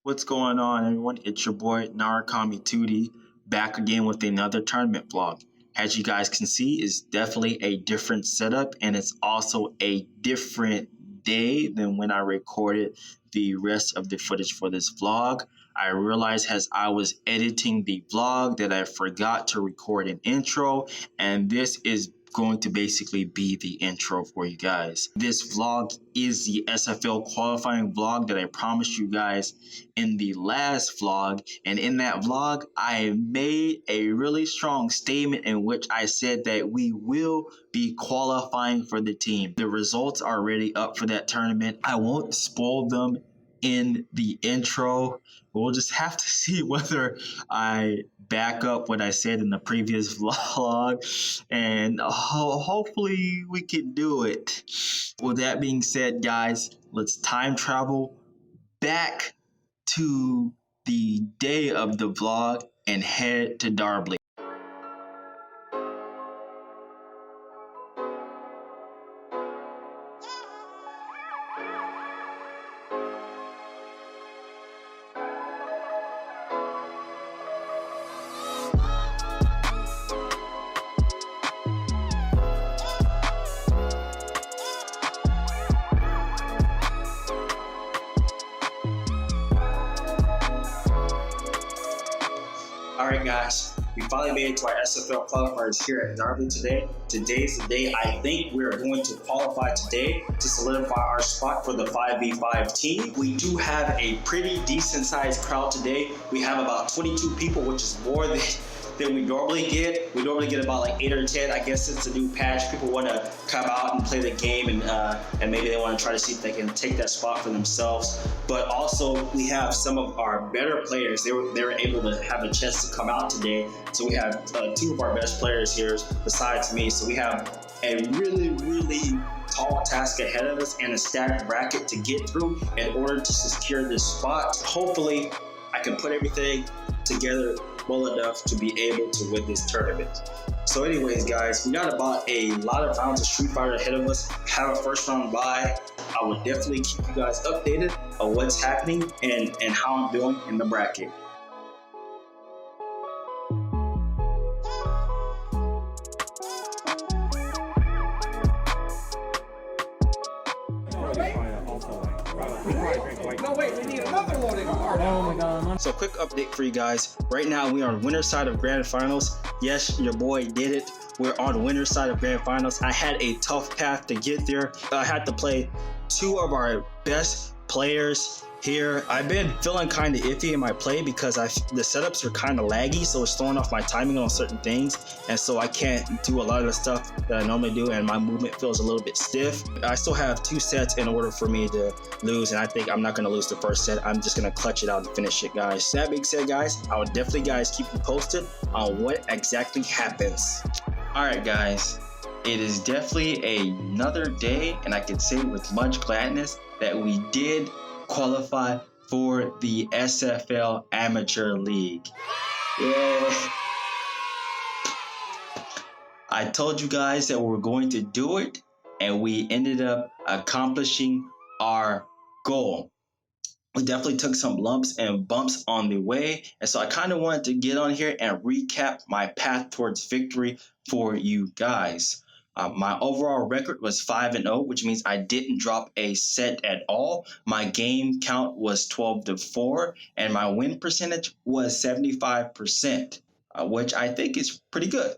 What's going on, everyone? It's your boy Narakami Tootie back again with another tournament vlog. As you guys can see, it's definitely a different setup, and it's also a different day than when I recorded the rest of the footage for this vlog. I realized as I was editing the vlog that I forgot to record an intro, and this is going to basically be the intro for you guys. This vlog is the SFL qualifying vlog that I promised you guys in the last vlog, and in that vlog I made a really strong statement in which I said that we will be qualifying for the team. The results are already up for that tournament. I won't spoil them in the intro. We'll just have to see whether I back up what I said in the previous vlog, and hopefully we can do it. With that being said, guys, let's time travel back to the day of the vlog and head to Darbley. Alright guys, we finally made it to our SFL qualifiers here at Darbley today. Today's the day I think we're going to qualify today to solidify our spot for the 5v5 team. We do have a pretty decent sized crowd today. We have about 22 people, which is more than we normally get. We normally get about like 8 or 10. I guess it's a new patch. People want to come out and play the game, and maybe they want to try to see if they can take that spot for themselves. But also we have some of our better players. They were able to have a chance to come out today. So we have 2 of our best players here besides me. So we have a really tall task ahead of us and a stacked bracket to get through in order to secure this spot. Hopefully I can put everything together well enough to be able to win this tournament. So anyways guys, we got about a lot of rounds of Street Fighter ahead of us. Have a first round bye. I will definitely keep you guys updated on what's happening and how I'm doing in the bracket. No, wait, we need another loading card. Oh my god. So quick update for you guys. Right now we are on winner's side of grand finals. Yes, your boy did it. We're on winner's side of grand finals. I had a tough path to get there. I had to play 2 of our best players here. I've been feeling kind of iffy in my play because the setups are kind of laggy, so it's throwing off my timing on certain things, and so I can't do a lot of the stuff that I normally do, and my movement feels a little bit stiff. I still have 2 sets in order for me to lose, and I think I'm not going to lose the first set. I'm just going to clutch it out and finish it, guys. That being said, guys, I will definitely keep you posted on what exactly happens. Alright guys, it is definitely another day, and I can say with much gladness that we did qualify for the SFL Amateur League. Yeah. I told you guys that we were going to do it, and we ended up accomplishing our goal. We definitely took some lumps and bumps on the way, and so I kind of wanted to get on here and recap my path towards victory for you guys. My overall record was 5-0, which means I didn't drop a set at all. My game count was 12-4, and my win percentage was 75%, which I think is pretty good.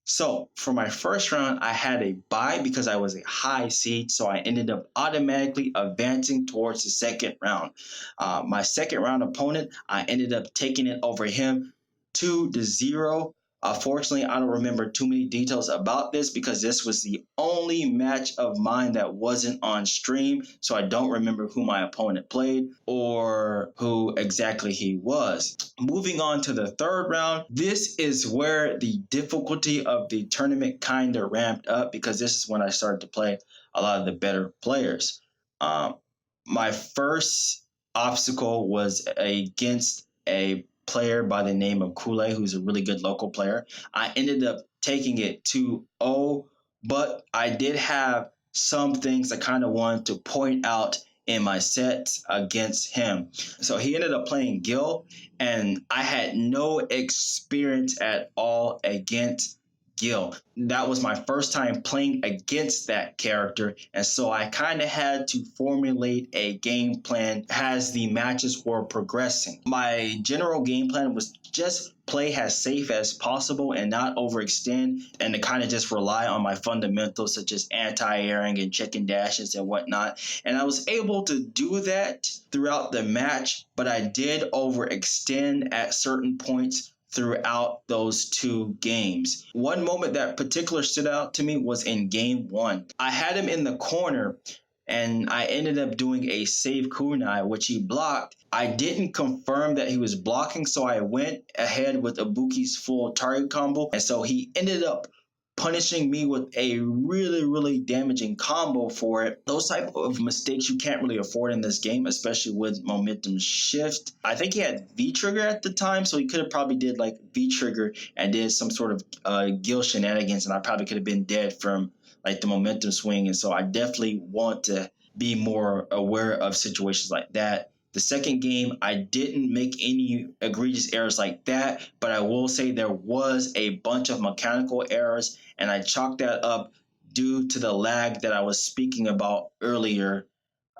So for my first round, I had a bye because I was a high seed, so I ended up automatically advancing towards the second round. My second round opponent, I ended up taking it over him 2-0. Fortunately, I don't remember too many details about this because this was the only match of mine that wasn't on stream, so I don't remember who my opponent played or who exactly he was. Moving on to the third round, this is where the difficulty of the tournament kind of ramped up because this is when I started to play a lot of the better players. My first obstacle was against a player by the name of Kool-Aid, who's a really good local player. I ended up taking it 2-0, but I did have some things I kind of wanted to point out in my sets against him. So he ended up playing Gil, and I had no experience at all against Gil. That was my first time playing against that character, and so I kind of had to formulate a game plan as the matches were progressing. My general game plan was just play as safe as possible and not overextend, and to kind of just rely on my fundamentals such as anti-airing and chicken dashes and whatnot. And I was able to do that throughout the match, but I did overextend at certain points throughout those two games. One moment that particular stood out to me was in game one. I had him in the corner and I ended up doing a save kunai, which he blocked. I didn't confirm that he was blocking, so I went ahead with Ibuki's full target combo, and so he ended up punishing me with a really, really damaging combo for it. Those type of mistakes you can't really afford in this game, especially with momentum shift. I think he had V-trigger at the time, so he could have probably did like V-trigger and did some sort of Gil shenanigans, and I probably could have been dead from like the momentum swing. And so I definitely want to be more aware of situations like that. The second game, I didn't make any egregious errors like that, but I will say there was a bunch of mechanical errors, and I chalked that up due to the lag that I was speaking about earlier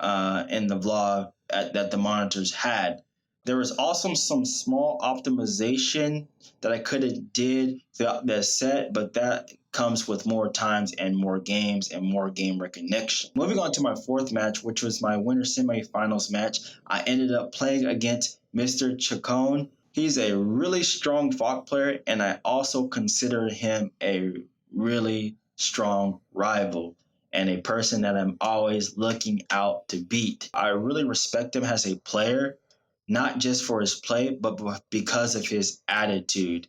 in the vlog that the monitors had. There was also some small optimization that I could have did throughout the set, but that comes with more times and more games and more game recognition. Moving on to my fourth match, which was my winter semifinals match, I ended up playing against Mr. Chacon. He's a really strong Falk player, and I also consider him a really strong rival and a person that I'm always looking out to beat. I really respect him as a player, not just for his play, but because of his attitude.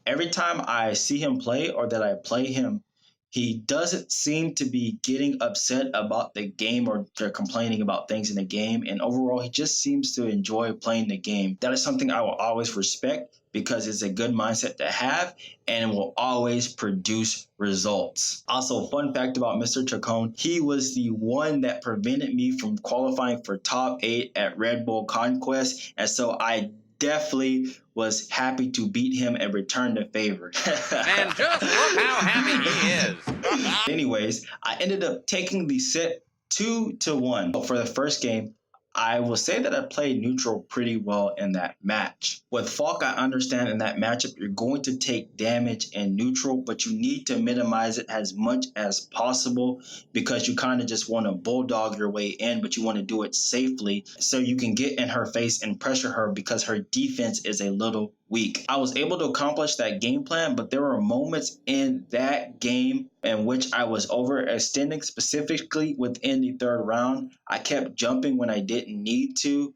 Every time I see him play or that I play him, he doesn't seem to be getting upset about the game or they're complaining about things in the game. And overall, he just seems to enjoy playing the game. That is something I will always respect because it's a good mindset to have and will always produce results. Also, fun fact about Mr. Chacon, he was the one that prevented me from qualifying for top 8 at Red Bull Conquest. And so I definitely was happy to beat him and return the favor. And just look how happy he is. Anyways, I ended up taking the set 2-1. For the first game, I will say that I played neutral pretty well in that match. With Falk, I understand in that matchup, you're going to take damage in neutral, but you need to minimize it as much as possible because you kind of just want to bulldog your way in, but you want to do it safely so you can get in her face and pressure her because her defense is a little weak. I was able to accomplish that game plan, but there were moments in that game in which I was overextending, specifically within the third round. I kept jumping when I didn't need to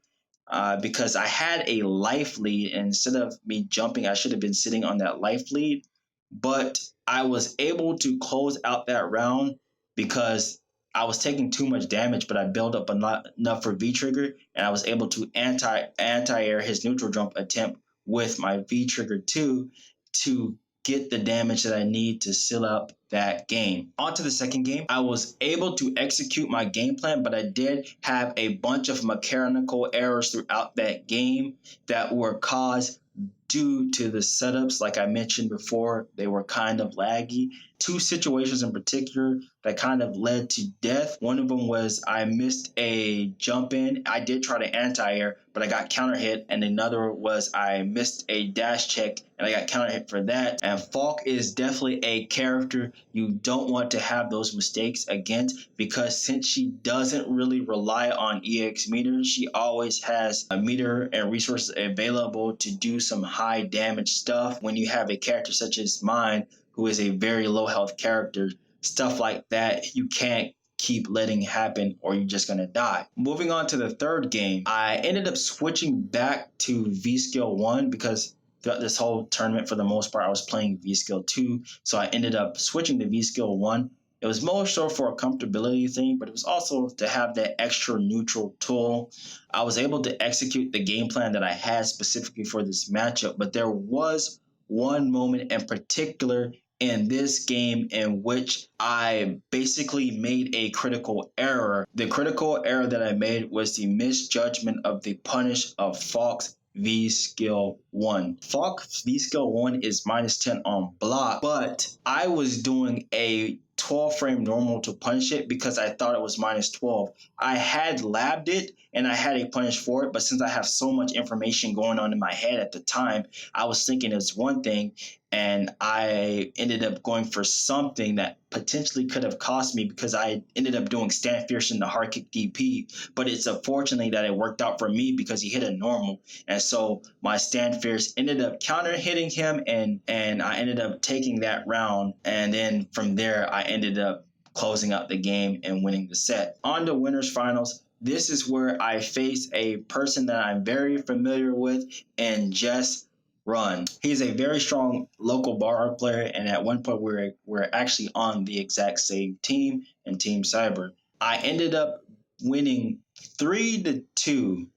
because I had a life lead. And instead of me jumping, I should have been sitting on that life lead. But I was able to close out that round because I was taking too much damage, but I built up enough for V-trigger, and I was able to anti-air his neutral jump attempt with my V-trigger 2 to get the damage that I need to seal up that game. On to the second game, I was able to execute my game plan, but I did have a bunch of mechanical errors throughout that game that were caused due to the setups. Like I mentioned before, they were kind of laggy. Two situations in particular that kind of led to death. One of them was I missed a jump in. I did try to anti-air, but I got counter hit. And another was I missed a dash check and I got counter hit for that. And Falk is definitely a character you don't want to have those mistakes against, because since she doesn't really rely on EX meters, she always has a meter and resources available to do some high damage stuff. When you have a character such as mine, who is a very low health character, stuff like that you can't keep letting happen or you're just gonna die. Moving on to the third game, I ended up switching back to V-Skill 1 because throughout this whole tournament, for the most part, I was playing V-Skill 2, so I ended up switching to V-Skill 1. It was more so for a comfortability thing, but it was also to have that extra neutral tool. I was able to execute the game plan that I had specifically for this matchup, but there was one moment in particular in this game in which I basically made a critical error. The critical error that I made was the misjudgment of the punish of Fox V skill 1. Fox V skill 1 is minus 10 on block, but I was doing a 12 frame normal to punish it because I thought it was minus 12. I had labbed it and I had a punish for it, but since I have so much information going on in my head at the time, I was thinking it's one thing, and I ended up going for something that potentially could have cost me because I ended up doing stand fierce in the hard kick DP. But it's unfortunately that it worked out for me because he hit a normal, and so my stand fierce ended up counter hitting him, and I ended up taking that round, and then from there I ended up closing out the game and winning the set. On to winners finals. This is where I face a person that I'm very familiar with in Jess Run. He's a very strong local bar player, and at one point we're actually on the exact same team in Team Cyber. I ended up winning 3-2.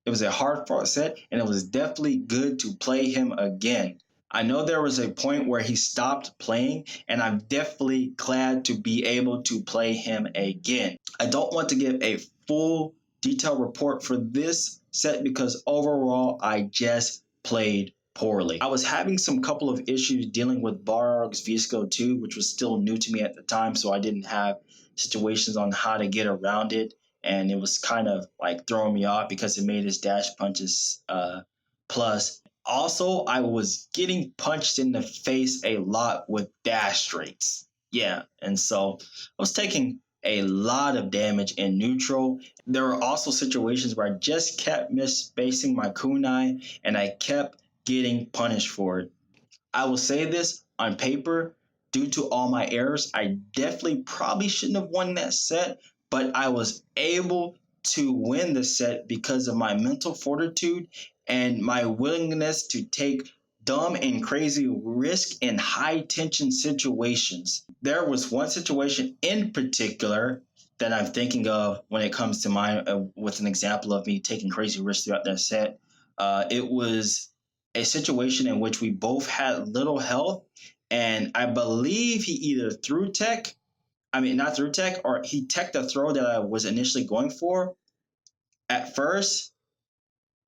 It was a hard fought set, and it was definitely good to play him again. I know there was a point where he stopped playing, and I'm definitely glad to be able to play him again. I don't want to give a full detailed report for this set because overall I just played poorly. I was having some couple of issues dealing with Barog's VSCO 2, which was still new to me at the time, so I didn't have situations on how to get around it, and it was kind of like throwing me off because it made his dash punches plus. Also, I was getting punched in the face a lot with dash straights. Yeah, and so I was taking a lot of damage in neutral. There were also situations where I just kept misspacing my kunai and I kept getting punished for it. I will say this on paper, due to all my errors, I definitely probably shouldn't have won that set, but I was able to win the set because of my mental fortitude and my willingness to take dumb and crazy risk in high tension situations. There was one situation in particular that I'm thinking of when it comes to mind with an example of me taking crazy risks throughout that set. It was a situation in which we both had little health, and I believe he either threw tech, not through tech, or he teched the throw that I was initially going for at first,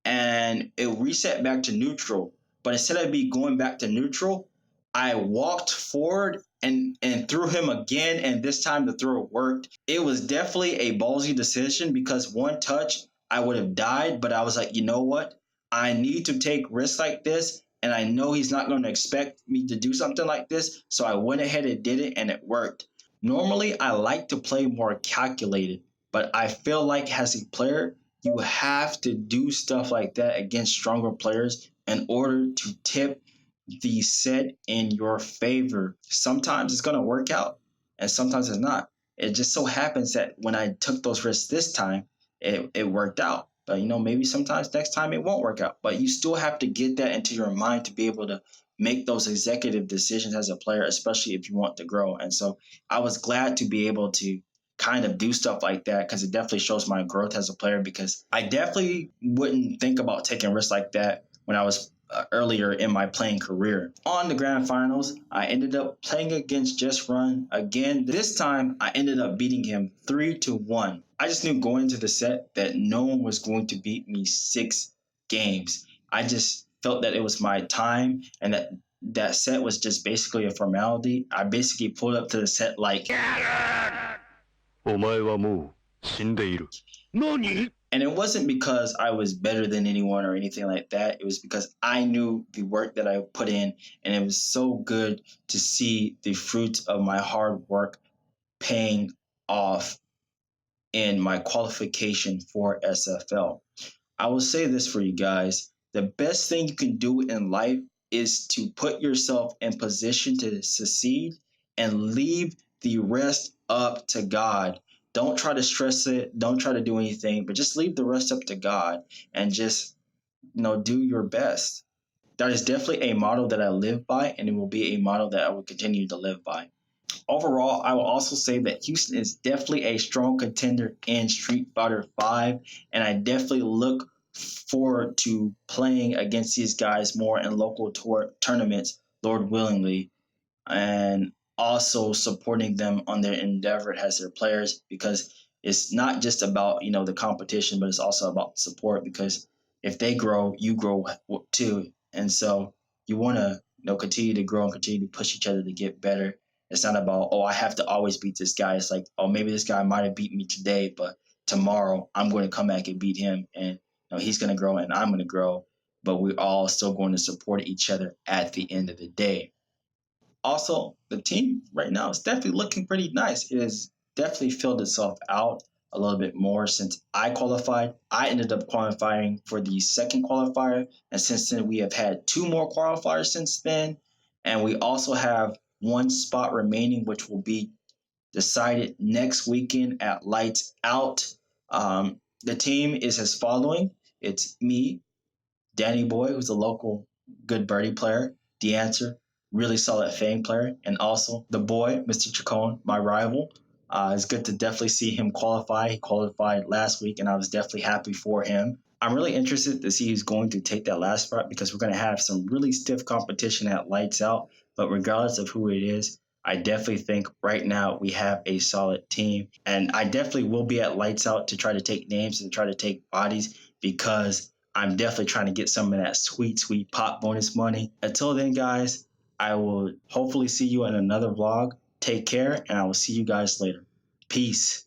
and it reset back to neutral. But instead of me going back to neutral, I walked forward and threw him again, and this time the throw worked. It was definitely a ballsy decision because one touch, I would have died, but I was like, you know what? I need to take risks like this, and I know he's not going to expect me to do something like this, so I went ahead and did it, and it worked. Normally, I like to play more calculated, but I feel like as a player, you have to do stuff like that against stronger players in order to tip the set in your favor. Sometimes it's going to work out and sometimes it's not. It just so happens that when I took those risks this time, it worked out. But maybe sometimes next time it won't work out. But you still have to get that into your mind to be able to make those executive decisions as a player, especially if you want to grow. And so I was glad to be able to kind of do stuff like that because it definitely shows my growth as a player, because I definitely wouldn't think about taking risks like that when I was earlier in my playing career. On the grand finals, I ended up playing against Just Run again. This time, I ended up beating him 3-1. I just knew going into the set that no one was going to beat me 6 games. I just felt that it was my time and that set was just basically a formality. I basically pulled up to the set like, and it wasn't because I was better than anyone or anything like that. It was because I knew the work that I put in, and it was so good to see the fruits of my hard work paying off in my qualification for SFL. I will say this for you guys. The best thing you can do in life is to put yourself in position to succeed and leave the rest up to God. Don't try to stress it. Don't try to do anything, but just leave the rest up to God and just, do your best. That is definitely a model that I live by, and it will be a model that I will continue to live by. Overall, I will also say that Houston is definitely a strong contender in Street Fighter V, and I definitely look forward to playing against these guys more in local tournaments, Lord willingly. and also supporting them on their endeavor as their players, because it's not just about the competition, but it's also about support, because if they grow, you grow too. And so you want to continue to grow and continue to push each other to get better. It's not about, oh, I have to always beat this guy. It's like, oh, maybe this guy might have beat me today, but tomorrow I'm going to come back and beat him, and he's going to grow and I'm going to grow, but we're all still going to support each other at the end of the day. Also, the team right now is definitely looking pretty nice. It has definitely filled itself out a little bit more since I qualified. I ended up qualifying for the second qualifier, and since then we have had two more qualifiers since then, and we also have one spot remaining, which will be decided next weekend at Lights Out. The team is as following. It's me, Danny Boy, who's a local good birdie player, the answer, really solid Fang player, and also the boy, Mr. Chacon, my rival. It's good to definitely see him qualify. He qualified last week, and I was definitely happy for him. I'm really interested to see who's going to take that last spot, because we're going to have some really stiff competition at Lights Out. But regardless of who it is, I definitely think right now we have a solid team. And I definitely will be at Lights Out to try to take names and try to take bodies, because I'm definitely trying to get some of that sweet, sweet pop bonus money. Until then, guys, I will hopefully see you in another vlog. Take care, and I will see you guys later. Peace.